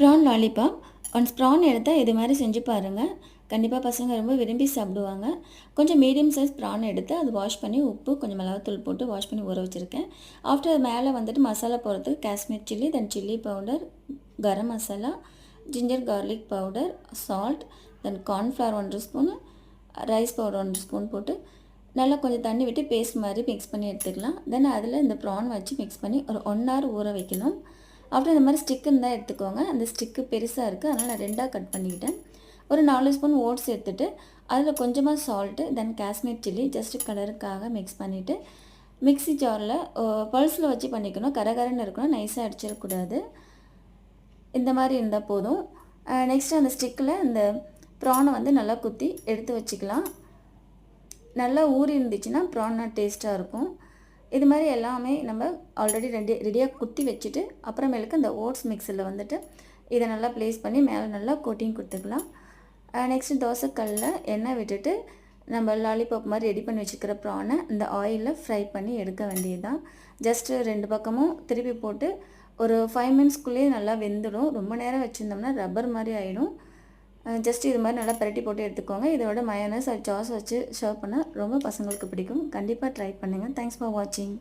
PRAN lollipop. Once PRAN எடுத்தால் இது மாதிரி செஞ்சு பாருங்கள். கண்டிப்பாக பசங்க ரொம்ப விரும்பி சாப்பிடுவாங்க. கொஞ்சம் மீடியம் சைஸ் ப்ரான் எடுத்து அது வாஷ் பண்ணி உப்பு கொஞ்சம் மிளகாத்தூள் போட்டு வாஷ் பண்ணி ஊற வச்சுருக்கேன். ஆஃப்டர் அது மேலே வந்துட்டு மசாலா போடுறதுக்கு Kashmir chilli, then chilli powder, garam masala, ginger garlic powder, salt, then cornflour 1 spoon, rice powder 1 spoon போட்டு நல்லா கொஞ்சம் தண்ணி விட்டு பேஸ்ட் மாதிரி மிக்ஸ் பண்ணி எடுத்துக்கலாம். தென் அதில் இந்த ப்ரான் வச்சு மிக்ஸ் பண்ணி ஒரு 1 hour ஊற வைக்கணும். அப்புறம் இந்த மாதிரி ஸ்டிக்கு இருந்தால் எடுத்துக்கோங்க. அந்த ஸ்டிக்கு பெருசாக இருக்குது, அதனால் நான் 2ஆக கட் பண்ணிக்கிட்டேன். ஒரு 4 ஸ்பூன் ஓட்ஸ் எடுத்துகிட்டு அதில் கொஞ்சமாக சால்ட்டு, தென் காஷ்மீர் சில்லி ஜஸ்ட்டு கலருக்காக மிக்ஸ் பண்ணிவிட்டு மிக்ஸி ஜாரில் பல்ஸில் வச்சு பண்ணிக்கணும். கரகரன்னு இருக்கணும், நைஸாக அடிச்சிடக்கூடாது. இந்த மாதிரி இருந்தால் போதும். நெக்ஸ்ட்டு அந்த ஸ்டிக்கில் இந்த ப்ரானை வந்து நல்லா குத்தி எடுத்து வச்சுக்கலாம். நல்லா ஊறி இருந்துச்சுன்னா ப்ரான்னா டேஸ்ட்டாக இருக்கும். இது மாதிரி எல்லாமே நம்ம ஆல்ரெடி ரெடியாக குத்தி வச்சுட்டு அப்புறமேலுக்கு இந்த ஓட்ஸ் மிக்ஸில் வந்துட்டு இதை நல்லா ப்ளேஸ் பண்ணி மேலே நல்லா கோட்டிங் கொடுத்துக்கலாம். நெக்ஸ்ட்டு தோசைக்கல்லில் எண்ணெய் விட்டுட்டு நம்ம லாலிபாப் மாதிரி ரெடி பண்ணி வச்சுக்கிற ப்ரானை இந்த ஆயிலில் ஃப்ரை பண்ணி எடுக்க வேண்டியது தான். ஜஸ்ட்டு 2 பக்கமும் திருப்பி போட்டு ஒரு 5 மினிட்ஸ்க்குள்ளேயே நல்லா வெந்துடும். ரொம்ப நேரம் வச்சுருந்தோம்னா ரப்பர் மாதிரி ஆகிடும். ஜஸ்ட் இது மாதிரி நல்லா பரட்டி போட்டு எடுத்துக்கோங்க. இதோட மயோனைஸ் சாஸ் வச்சு சர்வ் பண்ணால் ரொம்ப பசங்களுக்கு பிடிக்கும். கண்டிப்பாக ட்ரை பண்ணுங்கள். தேங்க்ஸ் ஃபார் வாட்சிங்.